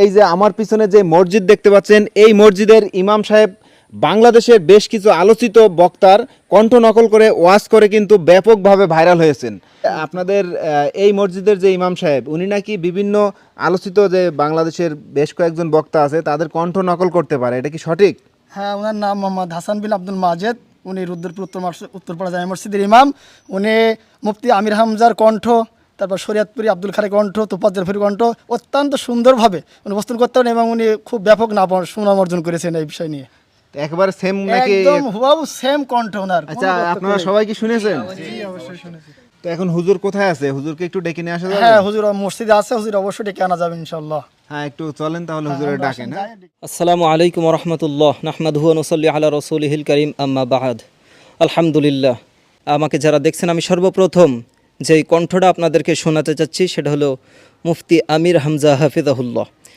এই যে আমার পিছনে যে মসজিদ দেখতে পাচ্ছেন, এই মসজিদের ইমাম সাহেব বাংলাদেশের বেশ কিছু আলোচিত বক্তার কণ্ঠ নকল করে ওয়াজ করে কিন্তু ব্যাপকভাবে ভাইরাল হয়েছেন। আপনাদের এই মসজিদের যে ইমাম সাহেব, উনি নাকি বিভিন্ন আলোচিত যে বাংলাদেশের বেশ কয়েকজন বক্তা আছে তাদের কণ্ঠ নকল করতে পারে, এটা কি সঠিক? হ্যাঁ, ওনার নাম মোহাম্মদ হাসান বিন আব্দুল মাজেদ। উনি রুদ্রপুর উত্তরপাড়া জামে মসজিদের ইমাম। উনি মুফতি আমির হামজার কণ্ঠ, তারপর শরিয়তপুরি আব্দুল খালেক কণ্ঠ, তোফাজ্জল ফরির কণ্ঠ অত্যন্ত সুন্দরভাবে উনি উপস্থাপন করতে পারেন এবং উনি খুব ব্যাপক সুনাম অর্জন করেছেন এই বিষয় নিয়ে। একেবারে সেম নাকি? একদম হুবহু সেম কণ্ঠ ওনার। আচ্ছা, আপনারা সবাই কি শুনেছেন? জি, অবশ্যই শুনেছি। তো এখন হুজুর কোথায় আছে? হুজুরকে একটু ডেকে নিয়ে আসা যাবে? হ্যাঁ, হুজুর মসজিদে আছে, হুজুর অবশ্যই ডেকে আনা যাবে ইনশাআল্লাহ। হ্যাঁ, একটু চলেন তাহলে হুজুরের ডাকেন। হ্যাঁ, আসসালামু আলাইকুম রহমতুল্লাহ, নাহমাদুহু ওয়া নুসাল্লি আলা রাসূলিহিল কারীম, আম্মা বা'দ। আলহামদুলিল্লাহ, আমাকে যারা দেখছেন, আমি সর্বপ্রথম যেই কণ্ঠটা আপনাদেরকে শোনাতে চাচ্ছি সেটা হলো মুফতি আমির হামজা হাফিজাহুল্লাহ।